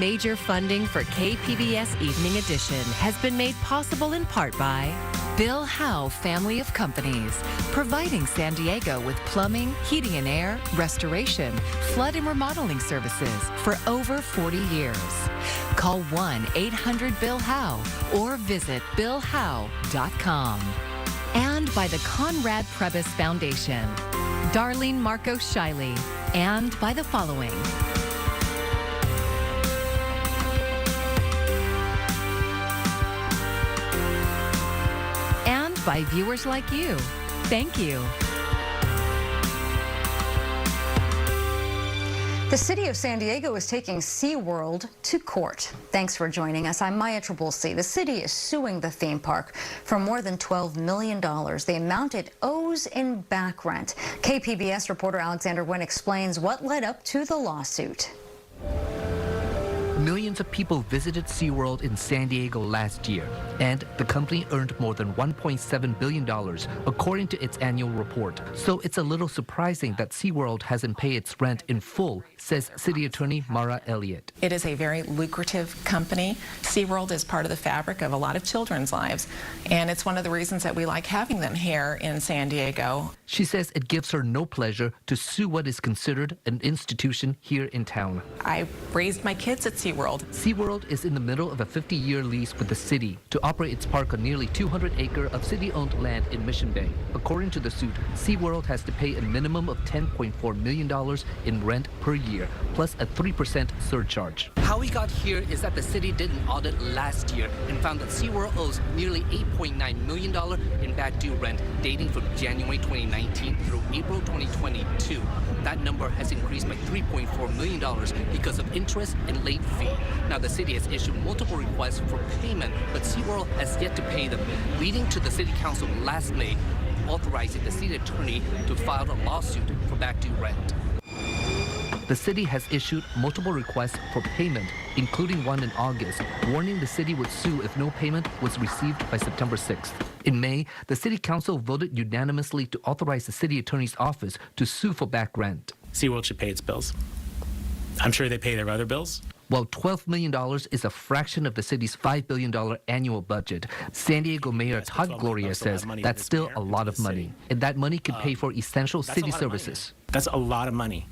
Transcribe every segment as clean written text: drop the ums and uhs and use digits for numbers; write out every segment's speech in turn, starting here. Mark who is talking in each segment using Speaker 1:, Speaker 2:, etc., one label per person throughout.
Speaker 1: Major funding for KPBS Evening Edition has been made possible in part by Bill Howe Family of Companies, providing San Diego with plumbing, heating and air, restoration, flood and remodeling services for over 40 years. Call 1-800-BILL-HOWE or visit billhowe.com. And by the Conrad Prebys Foundation, Darlene Marcos Shiley, and by the following. By viewers like you. Thank you.
Speaker 2: The city of San Diego is taking SeaWorld to court. Thanks for joining us. I'm Maya Trabulsi. The city is suing the theme park for more than $12 million, the amount it owes in back rent. KPBS reporter Alexander Nguyen explains what led up to the lawsuit.
Speaker 3: Millions of people visited SeaWorld in San Diego last year, and the company earned more than $1.7 billion, according to its annual report. So it's a little surprising that SeaWorld hasn't paid its rent in full, says City Attorney Mara Elliott.
Speaker 4: It is a very lucrative company. SeaWorld is part of the fabric of a lot of children's lives, and it's one of the reasons that we like having them here in San Diego.
Speaker 3: She says it gives her no pleasure to sue what is considered an institution here in town.
Speaker 4: I raised my kids at SeaWorld.
Speaker 3: SeaWorld is in the middle of a 50-year lease with the city to operate its park on nearly 200-acre of city-owned land in Mission Bay. According to the suit, SeaWorld has to pay a minimum of $10.4 million in rent per year, plus a 3% surcharge. How we got here is that the city did an audit last year and found that SeaWorld owes nearly $8.9 million in back due rent dating from January 2019 through April 2022. That number has increased by $3.4 million because of interest and late fee. Now, the city has issued multiple requests for payment, but SeaWorld has yet to pay them, leading to the city council last May authorizing the city attorney to file a lawsuit for back due rent. The city has issued multiple requests for payment, including one in August, warning the city would sue if no payment was received by September 6th. In May, the city council voted unanimously to authorize the city attorney's office to sue for back rent.
Speaker 5: SeaWorld should pay its bills. I'm sure they pay their other bills.
Speaker 3: While $12 million is a fraction of the city's $5 billion annual budget, San Diego Mayor Todd Gloria says that's still a lot of money, and that money could pay for essential city services.
Speaker 5: That's a lot of money.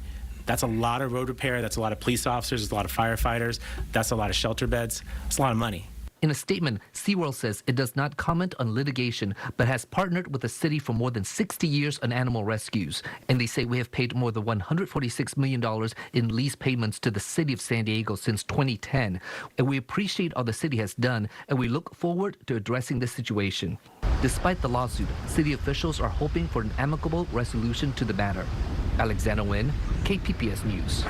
Speaker 5: That's a lot of road repair. That's a lot of police officers. That's a lot of firefighters. That's a lot of shelter beds. It's a lot of money.
Speaker 3: In a statement, SeaWorld says it does not comment on litigation, but has partnered with the city for more than 60 years on animal rescues. And they say we have paid more than $146 million in lease payments to the city of San Diego since 2010. And we appreciate all the city has done, and we look forward to addressing the situation. Despite the lawsuit, city officials are hoping for an amicable resolution to the matter. Alexander Nguyen, KPBS News.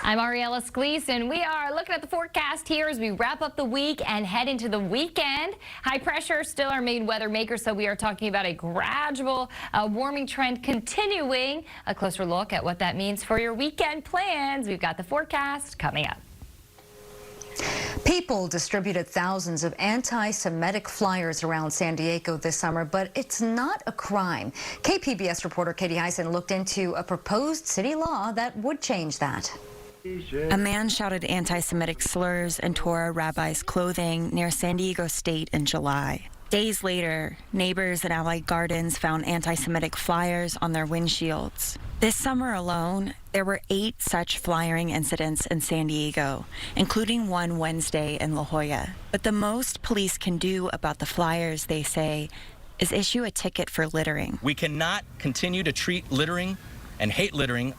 Speaker 6: I'm Ariella Scalise, and we are looking at the forecast here as we wrap up the week and head into the weekend. High pressure still our main weather maker, so we are talking about a gradual warming trend continuing. A closer look at what that means for your weekend plans. We've got the forecast coming up.
Speaker 2: People distributed thousands of anti-Semitic flyers around San Diego this summer, but it's not a crime. KPBS reporter Katie Heisen looked into a proposed city law that would change that.
Speaker 7: A man shouted anti-Semitic slurs and tore a rabbi's clothing near San Diego State in July. Days later, neighbors at Allied Gardens found anti-Semitic flyers on their windshields. This summer alone, there were 8 such flyering incidents in San Diego, including one Wednesday in La Jolla. But the most police can do about the flyers, they say, is issue a ticket for littering.
Speaker 8: We cannot continue to treat littering and hate littering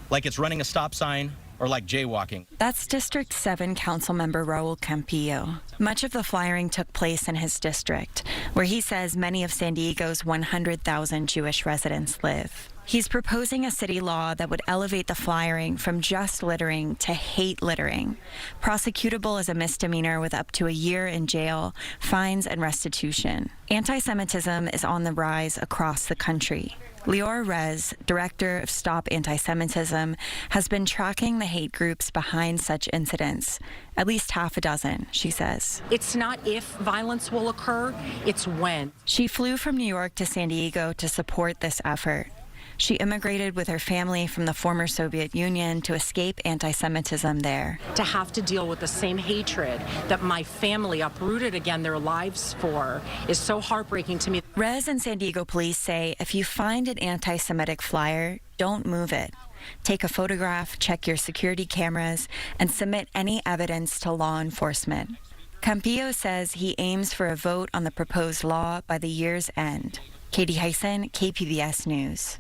Speaker 8: like it's running a stop sign or like jaywalking.
Speaker 7: That's District 7 Councilmember Raul Campillo. Much of the flyering took place in his district, where he says many of San Diego's 100,000 Jewish residents live. He's proposing a city law that would elevate the flyering from just littering to hate littering, prosecutable as a misdemeanor with up to a year in jail, fines, and restitution. Anti-Semitism is on the rise across the country. Lior Rez, director of Stop Anti-Semitism, has been tracking the hate groups behind such incidents. At least half a dozen, she says.
Speaker 9: It's not if violence will occur, it's when.
Speaker 7: She flew from New York to San Diego to support this effort. She immigrated with her family from the former Soviet Union to escape anti-Semitism there.
Speaker 9: To have to deal with the same hatred that my family uprooted again their lives for is so heartbreaking to me.
Speaker 7: Rez and San Diego police say if you find an anti-Semitic flyer, don't move it. Take a photograph, check your security cameras, and submit any evidence to law enforcement. Campillo says he aims for a vote on the proposed law by the year's end. Katie Hyson, KPBS News.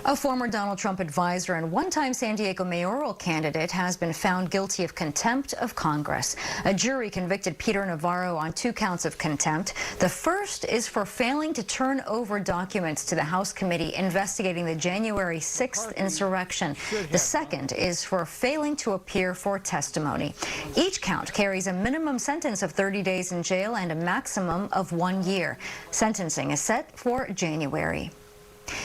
Speaker 2: A former Donald Trump advisor and one-time San Diego mayoral candidate has been found guilty of contempt of Congress. A jury convicted Peter Navarro on 2 counts of contempt. The first is for failing to turn over documents to the House committee investigating the January 6th insurrection. The second is for failing to appear for testimony. Each count carries a minimum sentence of 30 days in jail and a maximum of 1 year. Sentencing is set for January.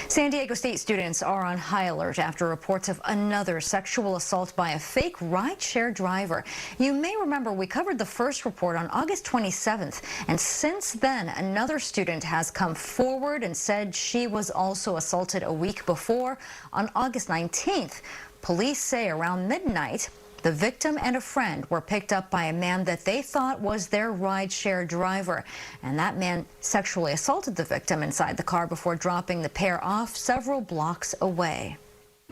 Speaker 2: San Diego State students are on high alert after reports of another sexual assault by a fake rideshare driver. You may remember we covered the first report on August 27th, and since then, another student has come forward and said she was also assaulted a week before. On August 19th, police say around midnight, the victim and a friend were picked up by a man that they thought was their rideshare driver. And that man sexually assaulted the victim inside the car before dropping the pair off several blocks away.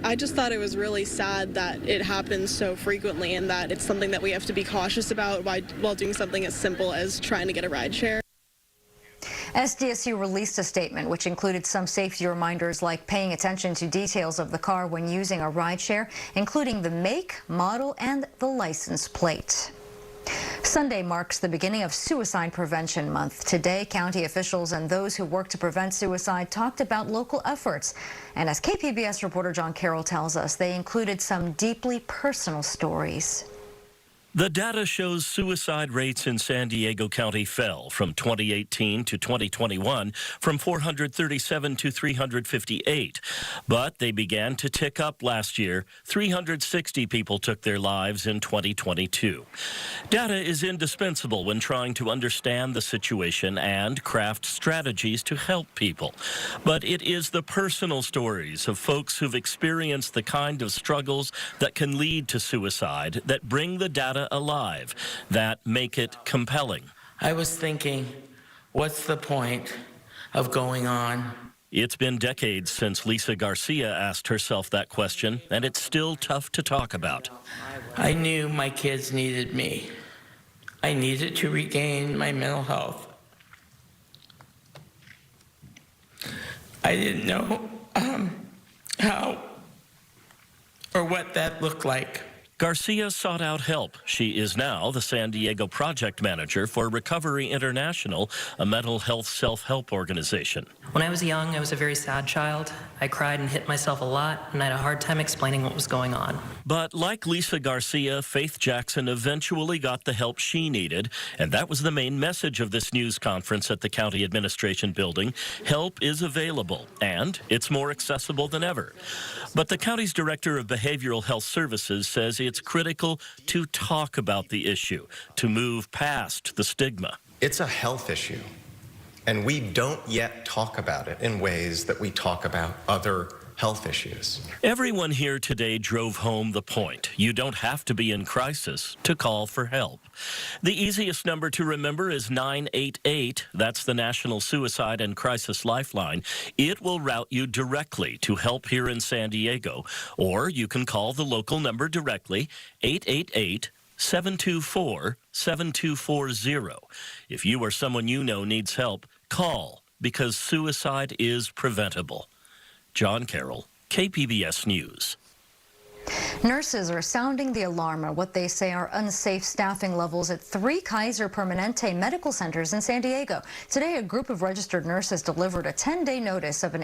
Speaker 10: I just thought it was really sad that it happens so frequently and that it's something that we have to be cautious about while doing something as simple as trying to get a rideshare.
Speaker 2: SDSU released a statement which included some safety reminders like paying attention to details of the car when using a rideshare, including the make, model, and the license plate. Sunday marks the beginning of Suicide Prevention Month. Today, county officials and those who work to prevent suicide talked about local efforts. And as KPBS reporter John Carroll tells us, they included some deeply personal stories.
Speaker 11: The data shows suicide rates in San Diego County fell from 2018 to 2021 from 437 to 358. But they began to tick up last year. 360 people took their lives in 2022. Data is indispensable when trying to understand the situation and craft strategies to help people. But it is the personal stories of folks who've experienced the kind of struggles that can lead to suicide that bring the data alive, that make it compelling.
Speaker 12: I was thinking, what's the point of going on?
Speaker 11: It's been decades since Lisa Garcia asked herself that question, and it's still tough to talk about.
Speaker 12: I knew my kids needed me. I needed to regain my mental health. I didn't know how or what that looked like.
Speaker 11: Garcia sought out help. She is now the San Diego project manager for Recovery International, a mental health self-help organization.
Speaker 13: When I was young, I was a very sad child. I cried and hit myself a lot, and I had a hard time explaining what was going on.
Speaker 11: But like Lisa Garcia, Faith Jackson eventually got the help she needed, and that was the main message of this news conference at the County Administration Building. Help is available, and it's more accessible than ever. But the county's Director of Behavioral Health Services says it's critical to talk about the issue, to move past the stigma.
Speaker 14: It's a health issue, and we don't yet talk about it in ways that we talk about other health issues.
Speaker 11: Everyone here today drove home the point. You don't have to be in crisis to call for help. The easiest number to remember is 988. That's the National Suicide and Crisis Lifeline. It will route you directly to help here in San Diego, or you can call the local number directly, 888-724-7240. If you or someone you know needs help, call, because suicide is preventable. John Carroll, KPBS News.
Speaker 2: Nurses are sounding the alarm at what they say are unsafe staffing levels at 3 Kaiser Permanente medical centers in San Diego. Today, a group of registered nurses delivered a 10-day notice of an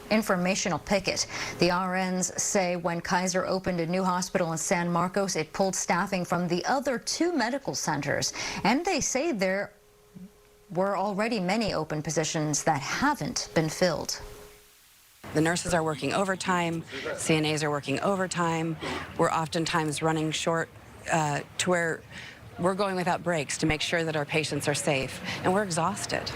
Speaker 2: informational picket. The RNs say when Kaiser opened a new hospital in San Marcos, it pulled staffing from the other 2 medical centers. And they say there were already many open positions that haven't been filled.
Speaker 15: The nurses are working overtime, CNAs are working overtime. We're oftentimes running short to where we're going without breaks to make sure that our patients are safe, and we're exhausted.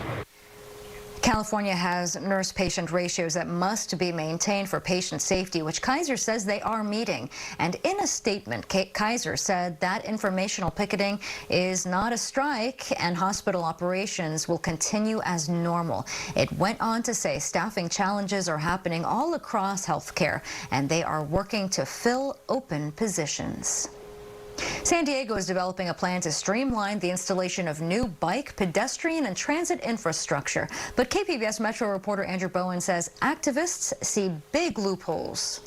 Speaker 2: California has nurse-patient ratios that must be maintained for patient safety, which Kaiser says they are meeting. And in a statement, Kaiser said that informational picketing is not a strike and hospital operations will continue as normal. It went on to say staffing challenges are happening all across healthcare, and they are working to fill open positions. San Diego is developing a plan to streamline the installation of new bike, pedestrian, and transit infrastructure. But KPBS Metro reporter Andrew Bowen says activists see big loopholes.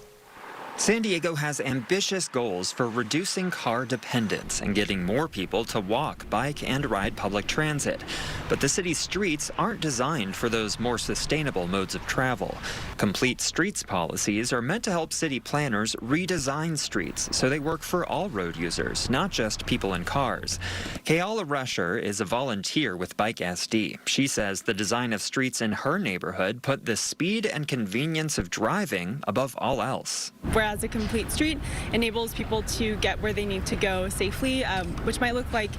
Speaker 16: San Diego has ambitious goals for reducing car dependence and getting more people to walk, bike, and ride public transit. But the city's streets aren't designed for those more sustainable modes of travel. Complete Streets policies are meant to help city planners redesign streets so they work for all road users, not just people in cars. Kayala Rusher is a volunteer with Bike SD. She says the design of streets in her neighborhood put the speed and convenience of driving above all else.
Speaker 10: Whereas a complete street enables people to get where they need to go safely, which might look like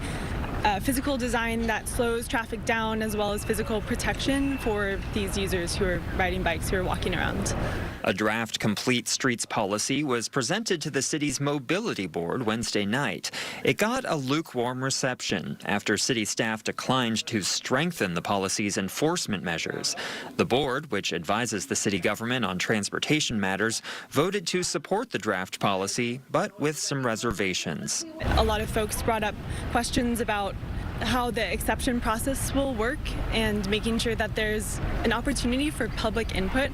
Speaker 10: physical design that slows traffic down, as well as physical protection for these users who are riding bikes, who are walking around.
Speaker 16: A draft Complete Streets policy was presented to the city's mobility board Wednesday night. It got a lukewarm reception after city staff declined to strengthen the policy's enforcement measures. The board, which advises the city government on transportation matters, voted to support the draft policy, but with some reservations.
Speaker 10: A lot of folks brought up questions about how the exception process will work and making sure that there's an opportunity for public input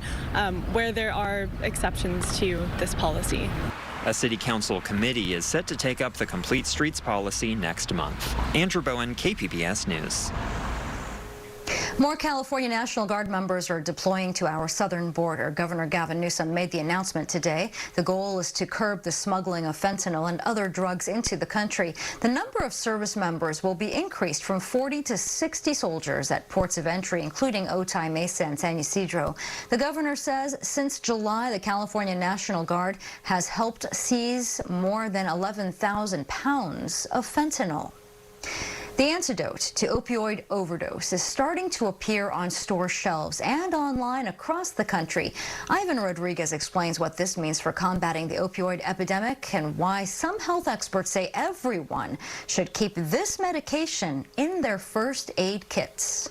Speaker 10: where there are exceptions to this policy.
Speaker 16: A city council committee is set to take up the Complete Streets policy next month. Andrew Bowen, KPBS News.
Speaker 2: More California National Guard members are deploying to our southern border. Governor Gavin Newsom made the announcement today. The goal is to curb the smuggling of fentanyl and other drugs into the country. The number of service members will be increased from 40 to 60 soldiers at ports of entry, including Otay Mesa and San Ysidro. The governor says since July, the California National Guard has helped seize more than 11,000 pounds of fentanyl. The antidote to opioid overdose is starting to appear on store shelves and online across the country. Ivan Rodriguez explains what this means for combating the opioid epidemic and why some health experts say everyone should keep this medication in their first aid kits.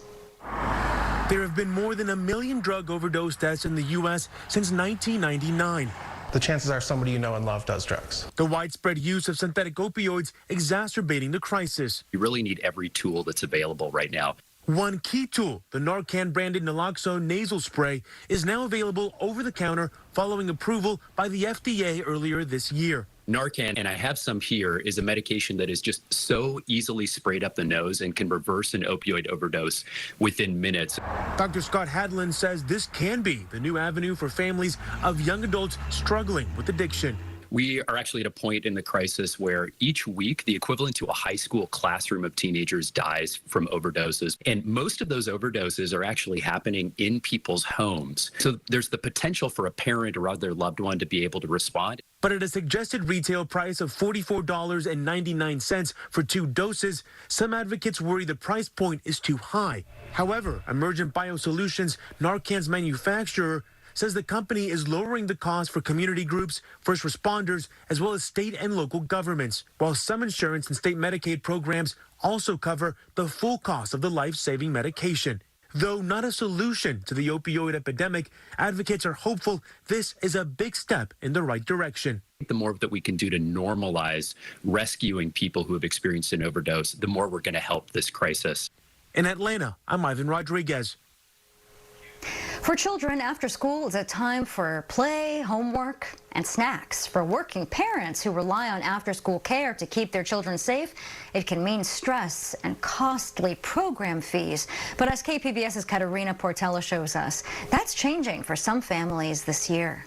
Speaker 17: There have been more than 1 million drug overdose deaths in the U.S. since 1999.
Speaker 18: The chances are somebody you know and love does drugs.
Speaker 17: The widespread use of synthetic opioids exacerbating the crisis.
Speaker 19: You really need every tool that's available right now.
Speaker 17: One key tool, the Narcan branded naloxone nasal spray, is now available over the counter following approval by the FDA earlier this year.
Speaker 19: Narcan, and I have some here, is a medication that is just so easily sprayed up the nose and can reverse an opioid overdose within minutes.
Speaker 17: Dr. Scott Hadland says this can be the new avenue for families of young adults struggling with addiction.
Speaker 19: We are actually at a point in the crisis where each week the equivalent to a high school classroom of teenagers dies from overdoses. And most of those overdoses are actually happening in people's homes. So there's the potential for a parent or other loved one to be able to respond.
Speaker 17: But at a suggested retail price of $44.99 for 2 doses, some advocates worry the price point is too high. However, Emergent Biosolutions, Narcan's manufacturer, says the company is lowering the cost for community groups, first responders, as well as state and local governments, while some insurance and state Medicaid programs also cover the full cost of the life-saving medication. Though not a solution to the opioid epidemic, advocates are hopeful this is a big step in the right direction.
Speaker 19: The more that we can do to normalize rescuing people who have experienced an overdose, the more we're going to help this crisis.
Speaker 17: In Atlanta, I'm Ivan Rodriguez.
Speaker 2: For children, after school is a time for play, homework, and snacks. For working parents who rely on after-school care to keep their children safe, it can mean stress and costly program fees. But as KPBS's Katerina Portela shows us, that's changing for some families this year.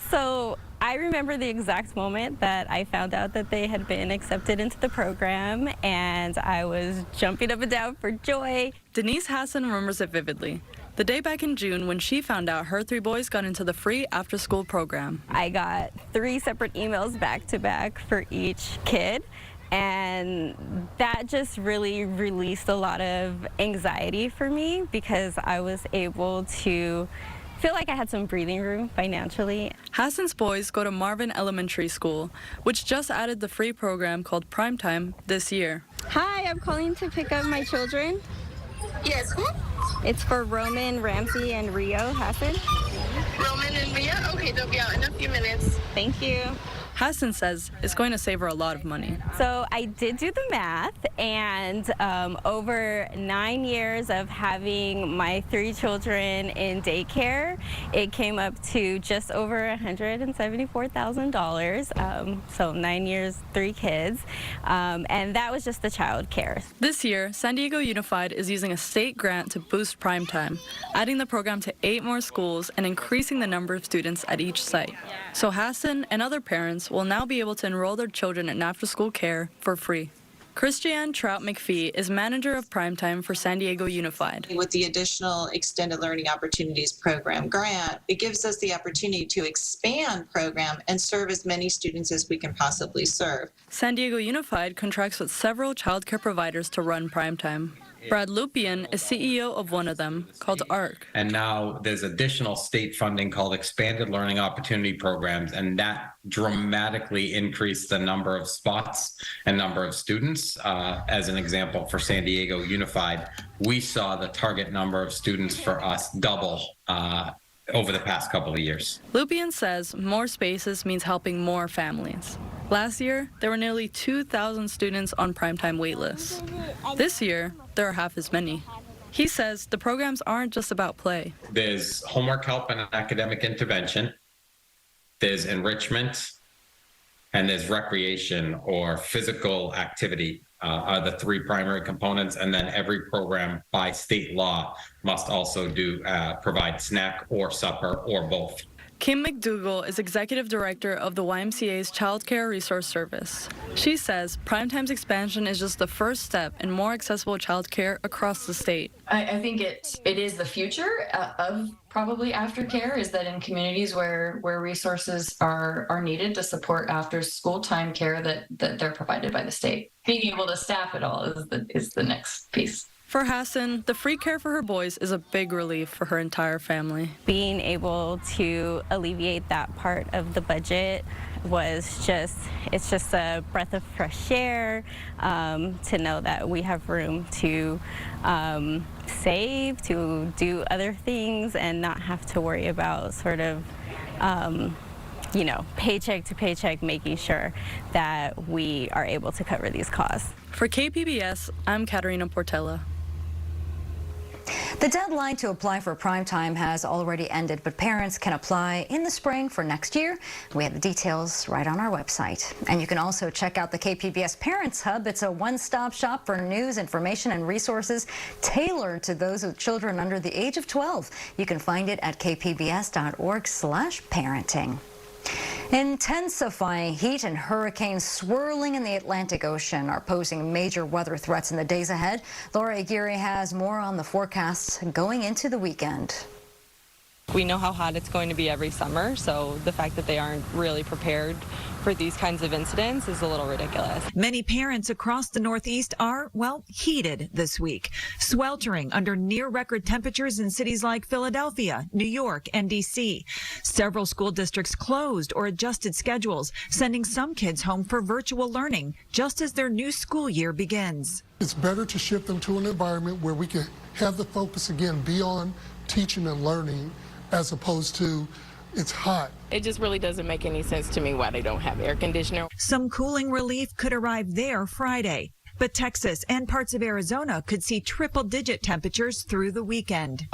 Speaker 20: So I remember the exact moment that I found out that they had been accepted into the program, and I was jumping up and down for joy.
Speaker 21: Denise Hassan remembers it vividly. The day back in June when she found out her 3 boys got into the free after-school program.
Speaker 20: I got 3 separate emails back to back for each kid, And that just really released a lot of anxiety for me because I was able to feel like I had some breathing room financially.
Speaker 21: Hassan's boys go to Marvin Elementary School, which just added the free program called Primetime this year.
Speaker 20: Hi, I'm calling to pick up my children.
Speaker 1: Yes, who?
Speaker 20: It's for Roman, Ramsey, and Rio Hassan.
Speaker 1: Roman and Ria? Okay, they'll be out in a few minutes.
Speaker 20: Thank you.
Speaker 21: Hassan says it's going to save her a lot of money.
Speaker 20: So I did do the math, and over 9 years of having my 3 children in daycare, it came up to just over $174,000. So 9 years, 3 kids, and that was just the child care.
Speaker 21: This year, San Diego Unified is using a state grant to boost Primetime, adding the program to 8 more schools and increasing the number of students at each site. So Hassan and other parents will now be able to enroll their children in after-school care for free. Christiane Trout-McPhee is manager of Primetime for San Diego Unified.
Speaker 22: With the additional Extended Learning Opportunities Program grant, it gives us the opportunity to expand program and serve as many students as we can possibly serve.
Speaker 21: San Diego Unified contracts with several childcare providers to run Primetime. Brad Lupian is CEO of one of them, called ARC.
Speaker 23: And now there's additional state funding called Expanded Learning Opportunity Programs, and that dramatically increased the number of spots and number of students. As an example, for San Diego Unified, we saw the target number of students for us double over the past couple of years.
Speaker 21: Lupian says more spaces means helping more families. Last year, there were nearly 2,000 students on Primetime waitlists. This year, there are half as many. He says the programs aren't just about play.
Speaker 23: There's homework help and academic intervention. There's enrichment, and there's recreation or physical activity are the 3 primary components. And then every program by state law must also provide snack or supper or both.
Speaker 21: Kim McDougall is executive director of the YMCA's Child Care Resource Service. She says Primetime's expansion is just the first step in more accessible child care across the state.
Speaker 24: I think it is the future of probably aftercare, is that in communities where resources are needed to support after school time care that they're provided by the state. Being able to staff it all is the next piece.
Speaker 21: For Hassan, the free care for her boys is a big relief for her entire family.
Speaker 20: Being able to alleviate that part of the budget was it's just a breath of fresh air to know that we have room to save, to do other things, and not have to worry about sort of paycheck to paycheck, making sure that we are able to cover these costs.
Speaker 21: For KPBS, I'm Katerina Portela.
Speaker 2: The deadline to apply for Primetime has already ended, but parents can apply in the spring for next year. We have the details right on our website. And you can also check out the KPBS Parents Hub. It's a one-stop shop for news, information, and resources tailored to those with children under the age of 12. You can find it at kpbs.org/parenting. Intensifying heat and hurricanes swirling in the Atlantic Ocean are posing major weather threats in the days ahead. Laura Aguirre has more on the forecasts going into the weekend.
Speaker 25: We know how hot it's going to be every summer, so the fact that they aren't really prepared for these kinds of incidents is a little ridiculous.
Speaker 26: Many parents across the Northeast are, heated this week, sweltering under near-record temperatures in cities like Philadelphia, New York, and D.C. Several school districts closed or adjusted schedules, sending some kids home for virtual learning just as their new school year begins.
Speaker 27: It's better to shift them to an environment where we can have the focus again be on teaching and learning as opposed to it's hot.
Speaker 28: It just really doesn't make any sense to me why they don't have air conditioner.
Speaker 26: Some cooling relief could arrive there Friday, but Texas and parts of Arizona could see triple-digit temperatures through the weekend.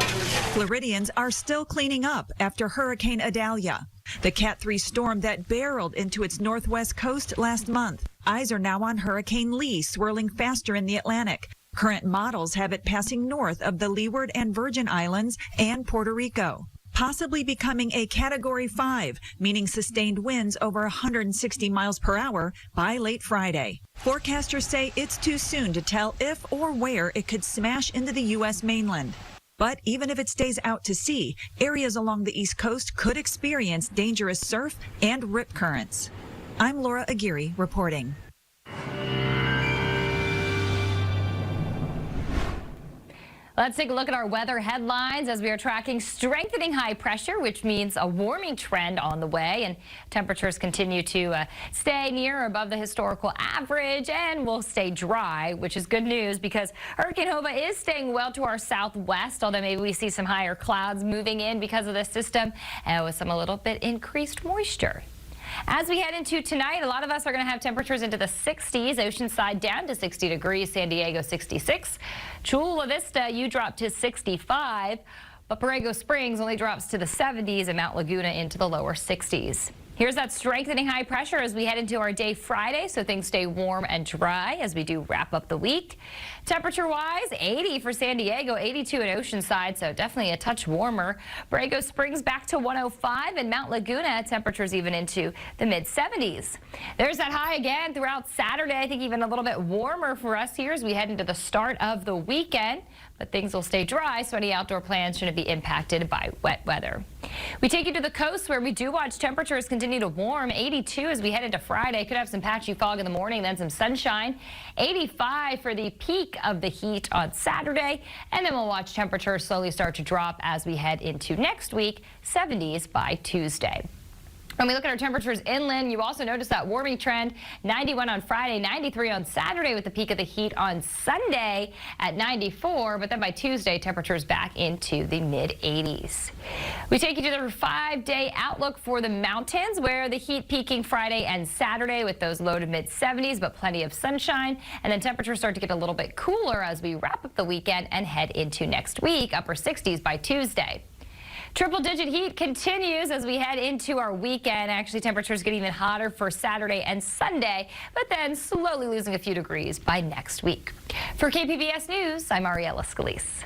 Speaker 26: Floridians are still cleaning up after Hurricane Idalia, the Cat 3 storm that barreled into its northwest coast last month. Eyes are now on Hurricane Lee swirling faster in the Atlantic. Current models have it passing north of the Leeward and Virgin Islands and Puerto Rico, possibly becoming a Category 5, meaning sustained winds over 160 miles per hour by late Friday. Forecasters say it's too soon to tell if or where it could smash into the U.S. mainland. But even if it stays out to sea, areas along the East Coast could experience dangerous surf and rip currents. I'm Laura Aguirre reporting.
Speaker 3: Let's take a look at our weather headlines as we are tracking strengthening high pressure, which means a warming trend on the way, and temperatures continue to stay near or above the historical average and will stay dry, which is good news because Hurricane Hova is staying well to our southwest, although maybe we see some higher clouds moving in because of this system and with some a little bit increased moisture. As we head into tonight, a lot of us are going to have temperatures into the 60s. Oceanside down to 60 degrees, San Diego 66. Chula Vista, you drop to 65, but Borrego Springs only drops to the 70s and Mount Laguna into the lower 60s. Here's that strengthening high pressure as we head into our day Friday, so things stay warm and dry as we do wrap up the week. Temperature-wise, 80 for San Diego, 82 at Oceanside, so definitely a touch warmer. Borrego Springs back to 105, and Mount Laguna temperatures even into the mid-70s. There's that high again throughout Saturday. I think even a little bit warmer for us here as we head into the start of the weekend. But things will stay dry, so any outdoor plans shouldn't be impacted by wet weather. We take you to the coast where we do watch temperatures continue to warm. 82 as we head into Friday. Could have some patchy fog in the morning, then some sunshine. 85 for the peak of the heat on Saturday. And then we'll watch temperatures slowly start to drop as we head into next week. 70s by Tuesday. When we look at our temperatures inland, you also notice that warming trend. 91 on Friday, 93 on Saturday with the peak of the heat on Sunday at 94. But then by Tuesday, temperatures back into the mid-80s. We take you to the 5-day outlook for the mountains where the heat peaking Friday and Saturday with those low to mid-70s, but plenty of sunshine. And then temperatures start to get a little bit cooler as we wrap up the weekend and head into next week, upper 60s by Tuesday. Triple-digit heat continues as we head into our weekend. Actually, temperatures get even hotter for Saturday and Sunday, but then slowly losing a few degrees by next week. For KPBS News, I'm Ariella Scalise.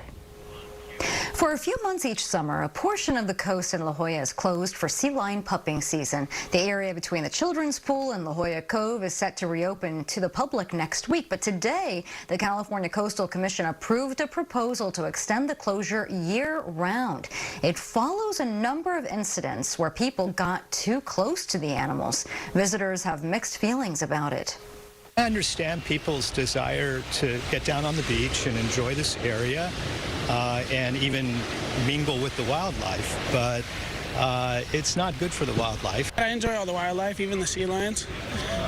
Speaker 2: For a few months each summer, a portion of the coast in La Jolla is closed for sea lion pupping season. The area between the children's pool and La Jolla Cove is set to reopen to the public next week. But today, the California Coastal Commission approved a proposal to extend the closure year-round. It follows a number of incidents where people got too close to the animals. Visitors have mixed feelings about it.
Speaker 4: I understand people's desire to get down on the beach and enjoy this area and even mingle with the wildlife, but it's not good for the wildlife.
Speaker 5: I enjoy all the wildlife, even the sea lions.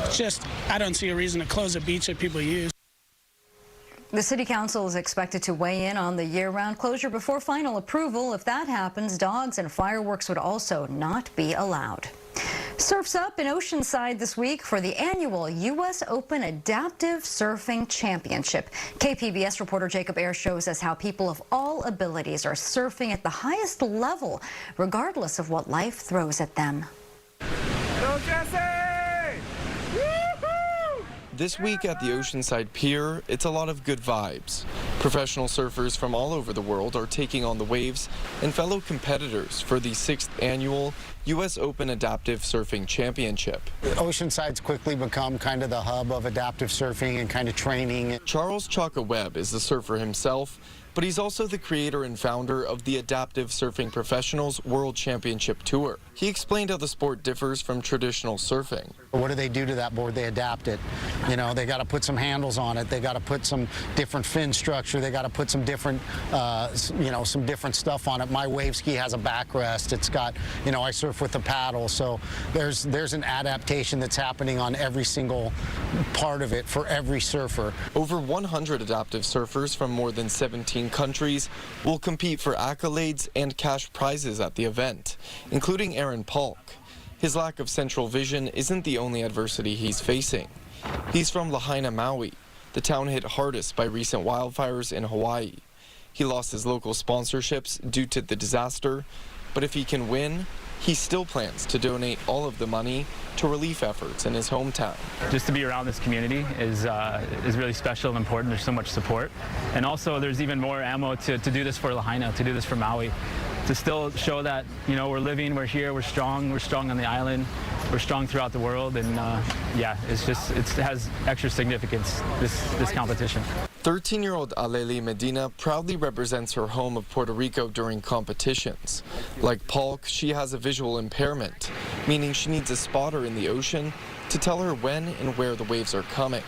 Speaker 5: It's just, I don't see a reason to close a beach that people use.
Speaker 2: The City Council is expected to weigh in on the year-round closure before final approval. If that happens, dogs and fireworks would also not be allowed. Surf's up in Oceanside this week for the annual U.S. Open Adaptive Surfing Championship. KPBS reporter Jacob Ayers shows us how people of all abilities are surfing at the highest level, regardless of what life throws at them.
Speaker 6: Go Jesse! Woo-hoo!
Speaker 7: This week at the Oceanside Pier, it's a lot of good vibes. Professional surfers from all over the world are taking on the waves and fellow competitors for the 6th annual U.S. Open Adaptive Surfing Championship.
Speaker 8: Oceanside's quickly become kind of the hub of adaptive surfing and kind of training.
Speaker 7: Charles Chaka Webb is the surfer himself, but he's also the creator and founder of the Adaptive Surfing Professionals World Championship Tour. He explained how the sport differs from traditional surfing.
Speaker 8: What do they do to that board? They adapt it. You know, they got to put some handles on it. They got to put some different fin structure. They got to put some different, some different stuff on it. My wave ski has a backrest. It's got, I surf with a paddle. So there's an adaptation that's happening on every single part of it for every surfer.
Speaker 7: Over 100 adaptive surfers from more than 17 countries will compete for accolades and cash prizes at the event, including Aaron Polk. His lack of central vision isn't the only adversity he's facing. He's from Lahaina, Maui, the town hit hardest by recent wildfires in Hawaii. He lost his local sponsorships due to the disaster, but if he can win, he still plans to donate all of the money to relief efforts in his hometown.
Speaker 9: Just to be around this community is really special and important. There's so much support. And also there's even more ammo to do this for Lahaina, to do this for Maui, to still show that, we're living, we're here, we're strong on the island, we're strong throughout the world. And it has extra significance, this competition.
Speaker 7: 13-year-old Aleli Medina proudly represents her home of Puerto Rico during competitions. Like Polk, she has a visual impairment, meaning she needs a spotter in the ocean to tell her when and where the waves are coming.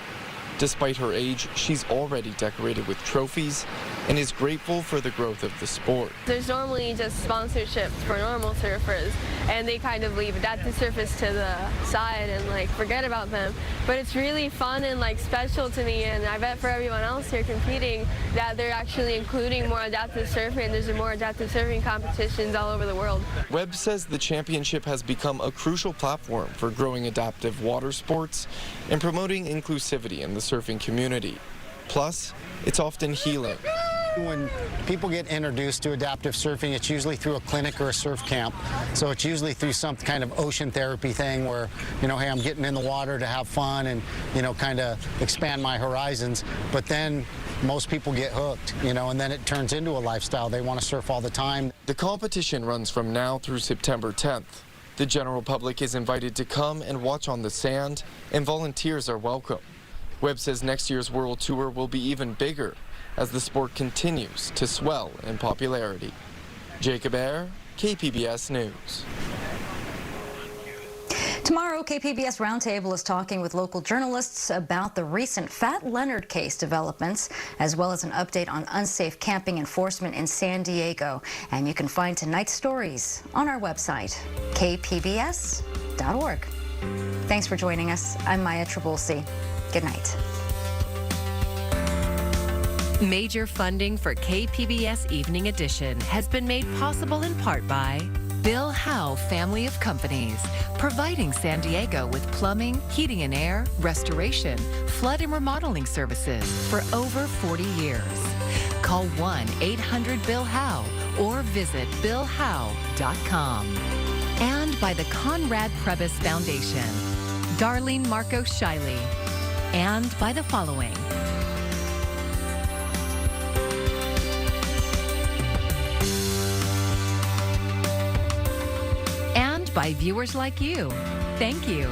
Speaker 7: Despite her age, she's already decorated with trophies and is grateful for the growth of the sport.
Speaker 10: There's normally just sponsorships for normal surfers, and they kind of leave adaptive surfers to the side and like forget about them. But it's really fun and like special to me, and I bet for everyone else here competing that they're actually including more adaptive surfing, and there's more adaptive surfing competitions all over the world.
Speaker 7: Webb says the championship has become a crucial platform for growing adaptive water sports and promoting inclusivity in the surfing community. Plus, it's often healing.
Speaker 8: When people get introduced to adaptive surfing, it's usually through a clinic or a surf camp. So it's usually through some kind of ocean therapy thing where, you know, hey, I'm getting in the water to have fun and, you know, kind of expand my horizons. But then most people get hooked, you know, and then it turns into a lifestyle. They want to surf all the time.
Speaker 7: The competition runs from now through September 10th. The general public is invited to come and watch on the sand, and volunteers are welcome. Webb says next year's World Tour will be even bigger as the sport continues to swell in popularity. Jacob Ayer, KPBS News.
Speaker 2: Tomorrow, KPBS Roundtable is talking with local journalists about the recent Fat Leonard case developments, as well as an update on unsafe camping enforcement in San Diego. And you can find tonight's stories on our website, kpbs.org. Thanks for joining us. I'm Maya Trabulsi. Good night.
Speaker 11: Major funding for KPBS Evening Edition has been made possible in part by Bill Howe Family of Companies, providing San Diego with plumbing, heating and air, restoration, flood and remodeling services for over 40 years. Call 1-800-BILL-HOWE or visit billhowe.com. And by the Conrad Prebys Foundation, Darlene Marco Shiley, and by the following: and by viewers like you. Thank you.